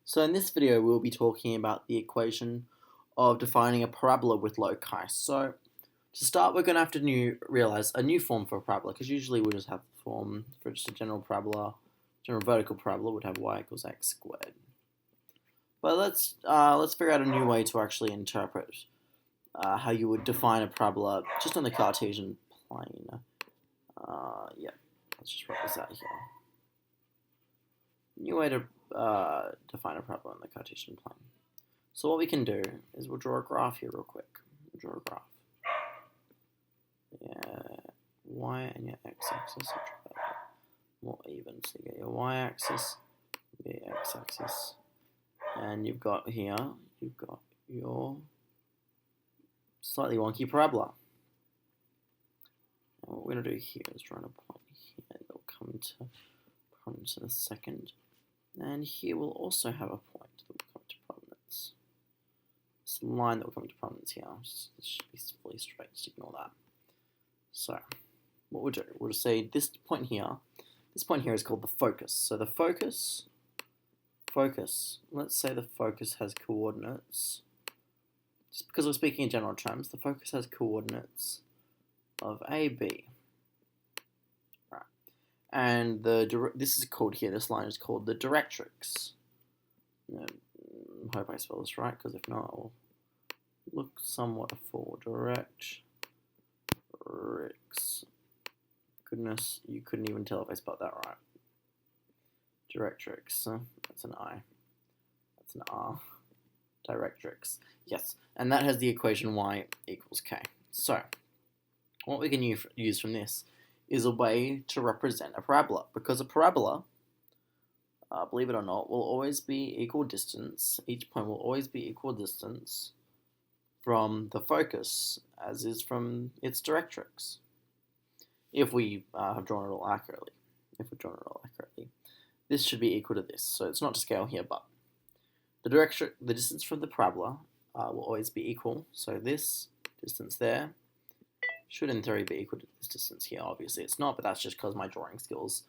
So in this video we'll be talking about the equation of defining a parabola with loci. So to start we're going to have to realize a new form for a parabola, because usually we just have the form for just a general parabola. General vertical parabola would have y equals x squared. But let's figure out a new way to actually interpret how you would define a parabola just on the Cartesian plane. Yeah, let's just write this out here. New way to define a parabola on the Cartesian plane. So what we can do is we'll draw a graph here real quick. We'll draw a graph. Yeah, y and your x-axis are more even. So you get your y-axis, your x-axis, and you've got your slightly wonky parabola. And what we're going to do here is draw a point here that will come to prominence in a second. And here we'll also have a point that will come to prominence. This line that will come to prominence here, this should be fully straight, just ignore that. So, what we'll do, we'll just say this point here is called the focus. So the focus, let's say the focus has coordinates, just because we're speaking in general terms, the focus has coordinates of A, B. Right. And this is called here, this line is called the directrix. I hope I spell this right, because if not, it will look somewhat a fool. Directrix. Goodness, you couldn't even tell if I spelled that right. Directrix. That's an I. That's an R. Directrix. Yes, and that has the equation y equals k. So, what we can use from this is a way to represent a parabola, because a parabola, believe it or not, will always be equal distance. Each point will always be equal distance from the focus as is from its directrix, if we have drawn it all accurately. This should be equal to this. So it's not to scale here, but the distance from the parabola will always be equal. So this distance there should in theory be equal to this distance here. Obviously it's not, but that's just because my drawing skills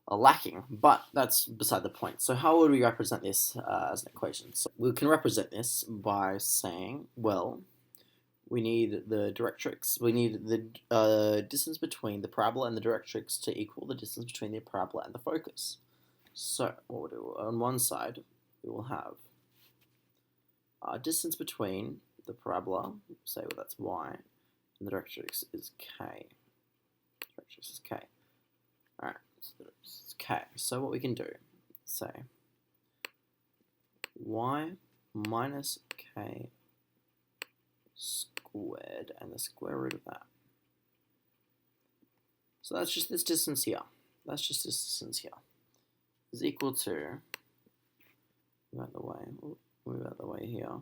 are lacking, but that's beside the point. So how would we represent this as an equation? So we can represent this by saying, well, we need the directrix, we need the distance between the parabola and the directrix to equal the distance between the parabola and the focus. So what we'll do, on one side we will have our distance between the parabola, say well, that's y, and the directrix is k. Directrix is k. Alright, so it's k. So what we can do, say y minus k squared and the square root of that. So that's just this distance here. Is equal to, move out the way here,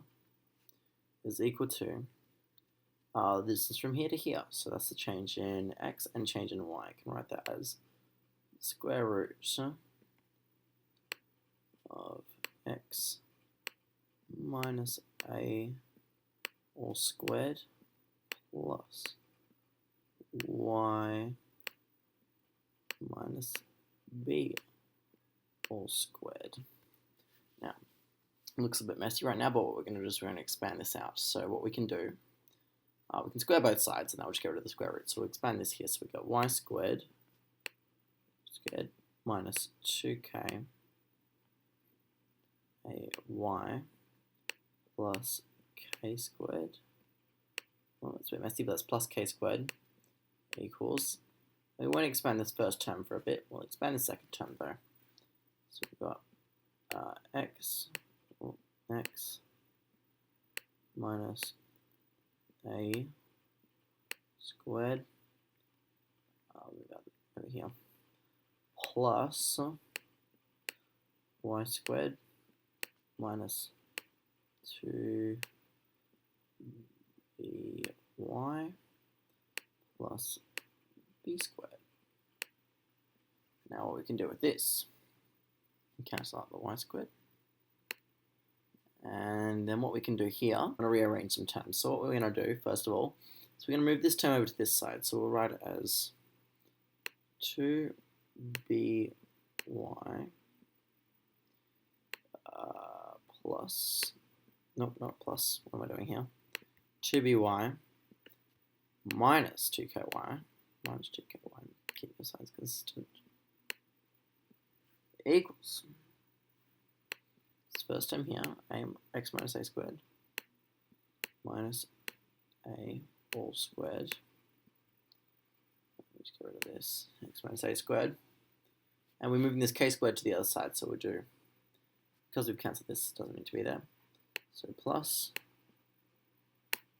is equal to the distance from here to here. So that's the change in x and change in y. I can write that as square root of x minus a all squared plus y minus b all squared. Now, it looks a bit messy right now, but what we're going to do is we're going to expand this out. So what we can do, we can square both sides, and that will just get rid of the square root. So we'll expand this here. So we got y squared minus 2k a y plus k squared. Well, it's a bit messy, but that's plus k squared equals. We won't expand this first term for a bit. We'll expand the second term though. So we've got x minus a squared. We got over here plus y squared minus 2by plus b squared. Now what we can do with this, we cancel out the y squared. And then what we can do here, I'm going to rearrange some terms. So what we're going to do, first of all, is we're going to move this term over to this side. So we'll write it as 2by plus, nope, not plus, what am I doing here? 2by minus 2ky minus 2ky, keep the signs consistent, equals, this first term here, x minus a squared minus a all squared, let's get rid of this, x minus a squared, and we're moving this k squared to the other side, so we'll do, because we've cancelled this, doesn't need to be there, so plus,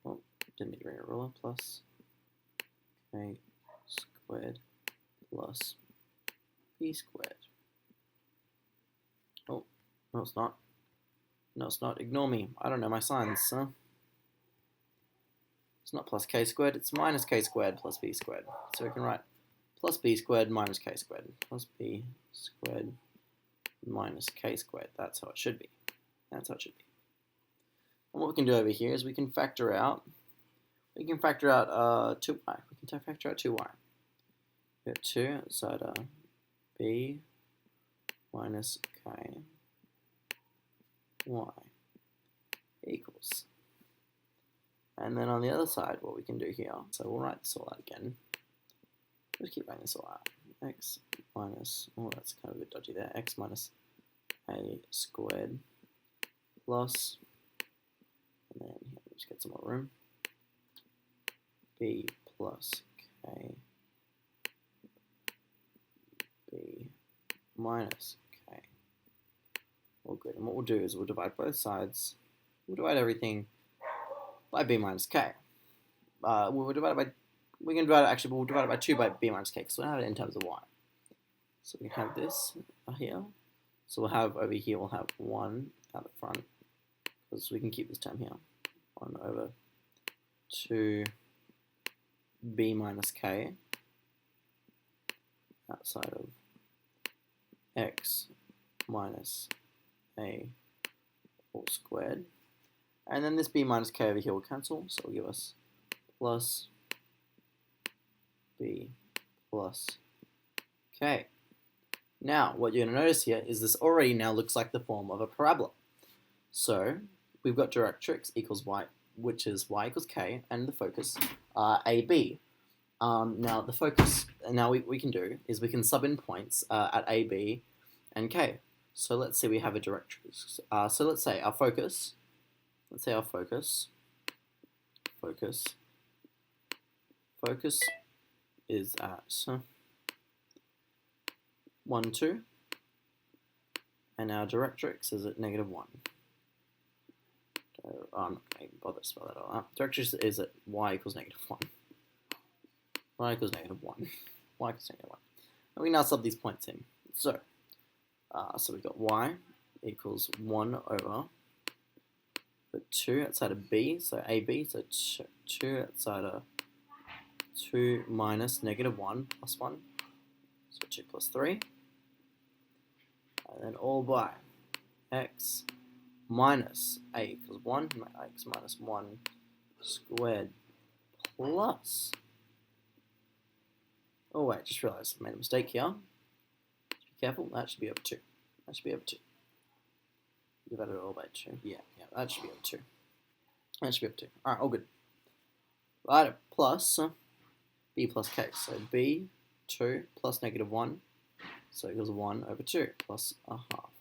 oh, didn't need to bring a ruler, plus k squared plus b squared. Oh, no it's not. No it's not. Ignore me. I don't know my signs. Huh? It's not plus k squared. It's minus k squared plus b squared. So we can write plus b squared minus k squared. Plus b squared minus k squared. That's how it should be. That's how it should be. And what we can do over here is we can factor out 2y. We can factor out 2y. We got 2 outside b minus k y equals. And then on the other side, what we can do here, so we'll write this all out again. Just keep writing this all out. X minus, oh that's kind of a bit dodgy there, x minus a squared plus, and then here, let's get some more room, b plus k b minus k. All good. And what we'll do is we'll divide both sides. We'll divide everything by b minus k. We'll divide it by. We can divide it actually, but we'll divide it by 2 by b minus k because we'll have it in terms of y. So we have this here. So we'll have over here. We'll have 1 out the front because we can keep this term here. 1 over 2 b minus k outside of x minus a all squared, and then this b minus k over here will cancel, so it'll give us plus b plus k. Now what you're going to notice here is this already now looks like the form of a parabola. So we've got Directrix equals y, which is y equals k, and the focus AB. Now the focus, now we can do is we can sub in points at A, B, and K. So let's say we have a Directrix. So let's say our focus, focus is at 1, 2, and our Directrix is at -1. I'm not going to bother to spell that all out. Directrix is at y equals -1. Y equals -1. Y equals -1. And we now sub these points in. So we've got y equals 1 over the 2 outside of b, so AB, so 2 outside of 2 minus -1 plus 1, so 2 plus 3. And then all by x minus a equals 1, x minus 1 squared plus, oh wait, just realised I made a mistake here. Be careful, that should be over 2. That should be over 2. Divided all by 2. Yeah, that should be over 2. That should be over 2. Alright, all good. Right, plus b plus k. So b, 2 plus -1. So it equals 1 over 2 plus a half.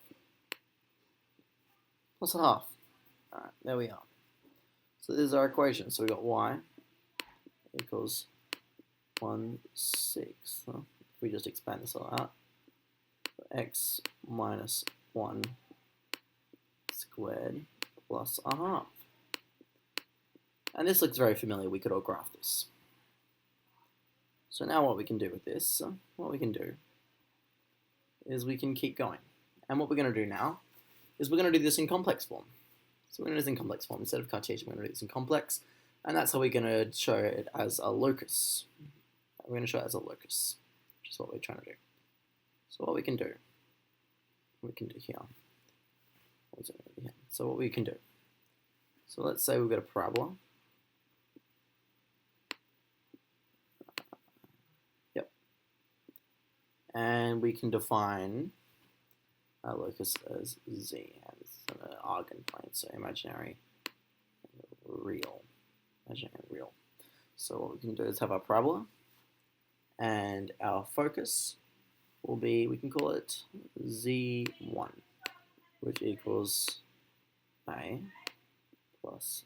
Plus a half. Alright, there we are. So this is our equation. So we got y equals 1/6. If we just expand this all out, x minus 1 squared plus a half. And this looks very familiar. We could all graph this. So now what we can do with this, is we can keep going. And what we're going to do now is we're going to do this in complex form. So we're going to do this in complex form. Instead of Cartesian, we're going to do this in complex. And that's how we're going to show it as a locus. We're going to show it as a locus, which is what we're trying to do. So what we can do here. So what we can do. So let's say we've got a parabola. And we can define our locus as z, and this is an eigenplane, so imaginary, real, imaginary, real. So what we can do is have our parabola, and our focus will be, we can call it z1, which equals a plus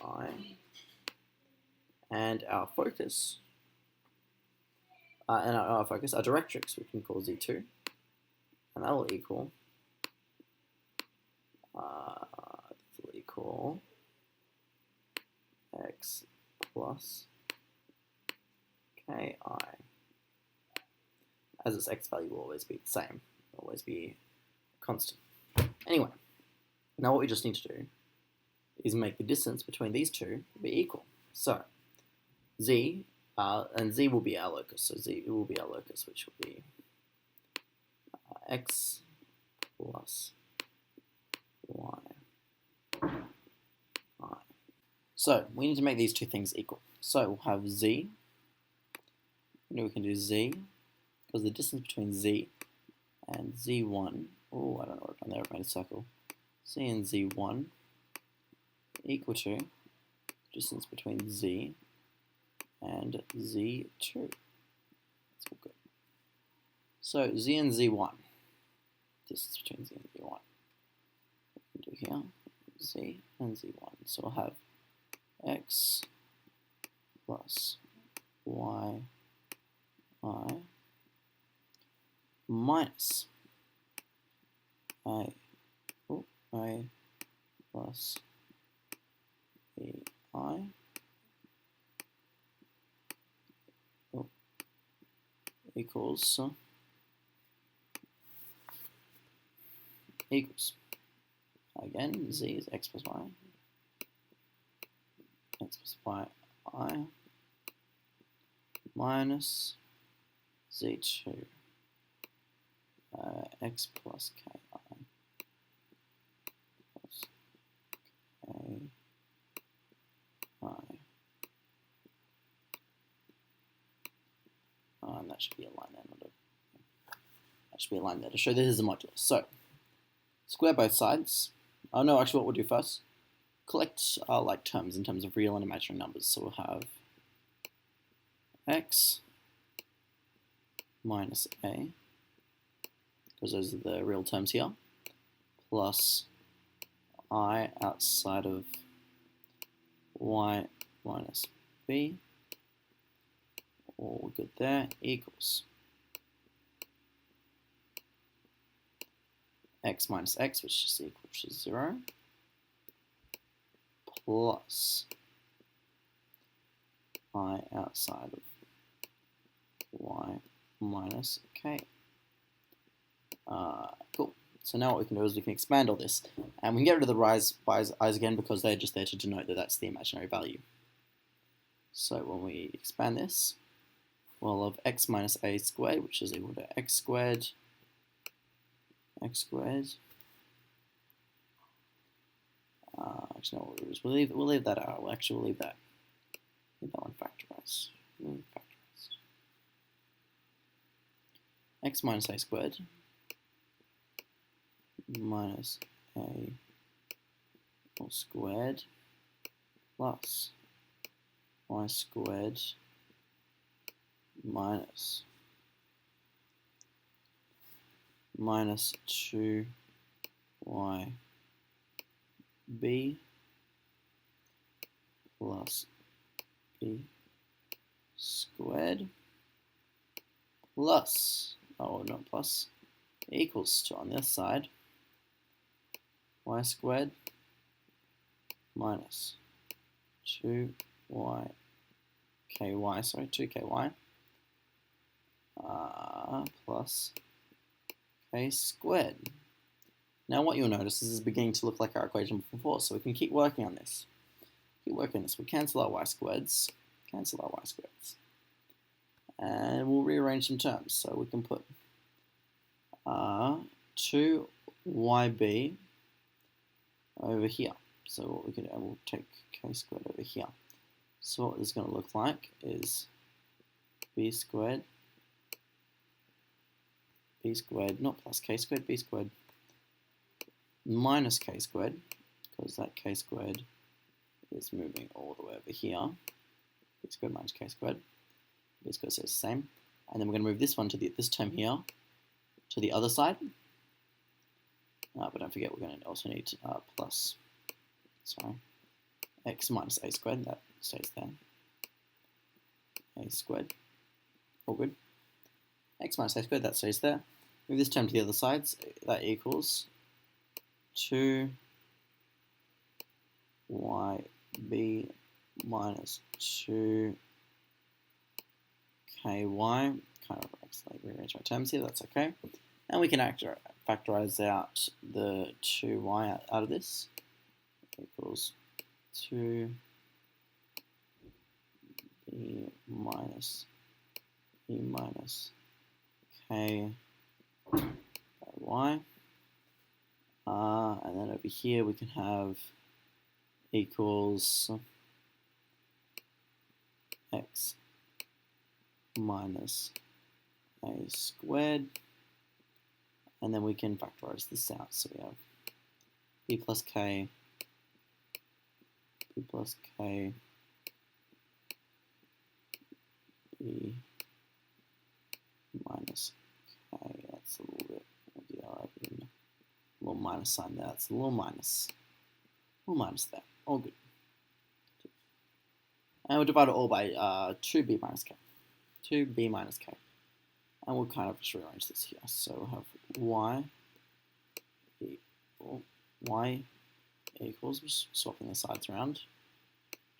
bi, and our focus, our directrix, we can call z2, and that will equal x plus ki, as its x value will always be the same, always be constant. Anyway, now what we just need to do is make the distance between these two be equal. So z, and z will be our locus, so z will be our locus, which will be x plus y, I. So we need to make these two things equal. So we'll have z, and we can do z, because the distance between z and z1, oh, I don't know what I've done there, I've made a circle, z and z1 equal to distance between z and z2. That's all good. So z and z1, distance between z and z1. What we can do here, z and z1. So we'll have x plus y, I minus a plus bi equals again, z is x plus y, x plus y I minus z2 x plus ki plus ki. And that should be a line there, that should be a line there to show this is a modulus. So square both sides. Oh no, actually what we'll do first, collect our like terms in terms of real and imaginary numbers. So we'll have x minus a, because those are the real terms here, plus I outside of y minus b, all good there, equals x minus x, which is equal to 0, plus I outside of y minus k. Cool. So now what we can do is we can expand all this, and we can get rid of the rise by i's again because they're just there to denote that that's the imaginary value. So when we expand this, we'll have x minus a squared, which is equal to x squared. Actually, no, what we'll do is we'll leave that out. We'll leave that one factorized. X minus a squared minus a all squared plus y squared minus 2y b plus b squared plus, oh not plus, equals to, on this side, y squared minus 2y ky, sorry, 2ky plus k squared. Now what you'll notice is this is beginning to look like our equation before, so we can keep working on this. We'll cancel our y squareds, and we'll rearrange some terms. So we can put 2yb over here. So what we can do, we'll take k squared over here. So what this is going to look like is b squared b squared, not plus k squared, b squared minus k squared, because that k squared is moving all the way over here. B squared minus k squared. B squared stays the same. And then we're going to move this one to this term here to the other side. But don't forget we're going to also need x minus a squared, that stays there. A squared, all good. X minus a squared, that stays there. Move this term to the other sides, that equals 2yb minus 2ky. Kind of accidentally rearrange my terms here, that's okay. And we can factorize out the 2y out of this. Equals 2b minus e minus k by y. And then over here we can have equals x minus a squared, and then we can factorize this out. So we have b plus k b minus k. That's a little bit, a little minus sign there. That's a little minus there. All good. And we'll divide it all by 2b minus k. 2b minus k. And we'll kind of just rearrange this here. So we'll have y equals, just swapping the sides around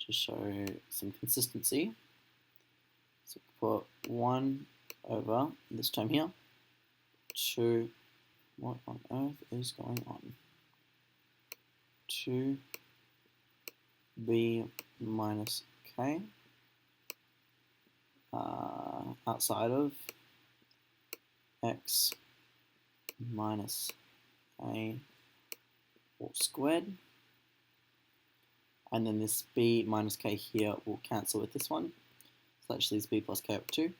to show some consistency. So we'll put 1 over this term here, 2, what on earth is going on? 2b minus k outside of x minus a all squared, and then this b minus k here will cancel with this one, so that just leaves b plus k over 2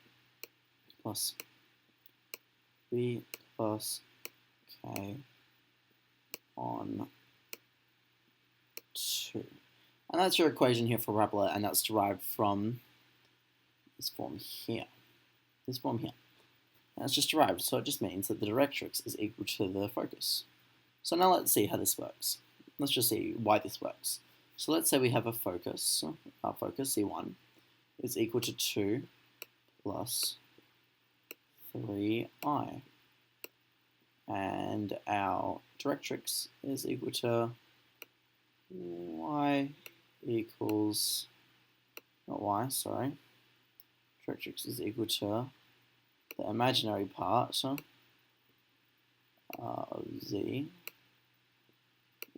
plus b plus k on 2. And that's your equation here for parabola, and that's derived from this form here. This form here. And it's just derived, so it just means that the directrix is equal to the focus. So now let's see how this works. Let's just see why this works. So let's say we have a focus. Our focus, C1, is equal to 2 plus 3i. And our directrix is equal to y equals, not y, sorry. Directrix is equal to the imaginary part of z,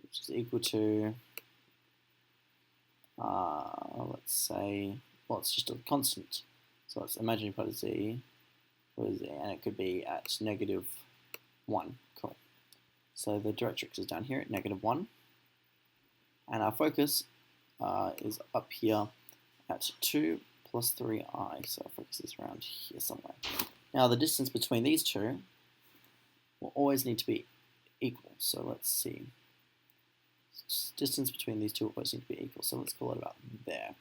which is equal to, let's say, well, it's just a constant. So it's imaginary part of z, and it could be at -1. Cool. So the directrix is down here at -1. And our focus is up here at 2 plus 3i. So our focus is around here somewhere. Now the distance between these two will always need to be equal. So let's see. Distance between these two will always need to be equal. So let's call it about there.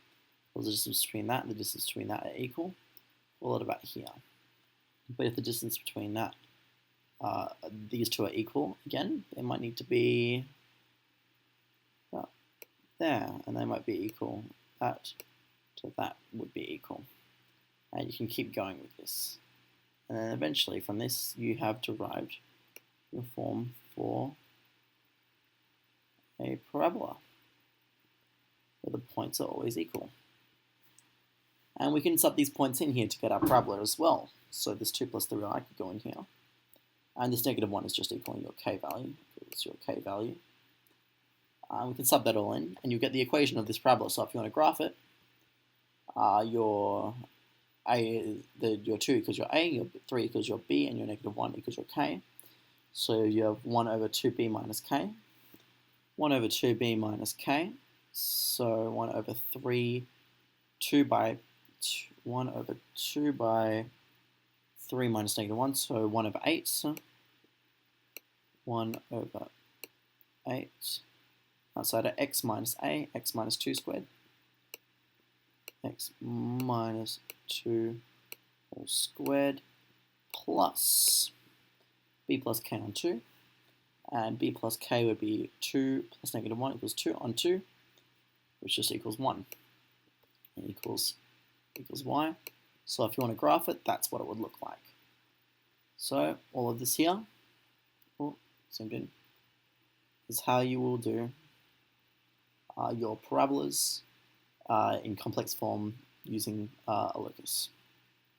Well, the distance between that and the distance between that are equal. Call it about here. But if the distance between that, these two are equal, again, they might need to be about there, and they might be equal. That to that would be equal. And you can keep going with this. And then eventually from this you have derived your form for a parabola, where the points are always equal. And we can sub these points in here to get our parabola as well. So this 2 plus 3i could go in here. And this -1 is just equaling your k value. It's your k value. We can sub that all in, and you get the equation of this parabola. So if you want to graph it, your 2 equals your a, your 3 equals your b, and your -1 equals your k. So you have 1 over 2b minus k, 1 over 2b minus k, so 1 over 3, 1 over 2 by 3 minus negative 1, so 1 over 8. 1 over 8. Outside of x minus a, x minus 2 squared. X minus 2 all squared plus b plus k on 2. And b plus k would be 2 plus negative 1 equals 2 on 2, which just equals 1. And equals y. So if you want to graph it, that's what it would look like. So all of this here, zoomed in, is how you will do your parabolas in complex form using a locus.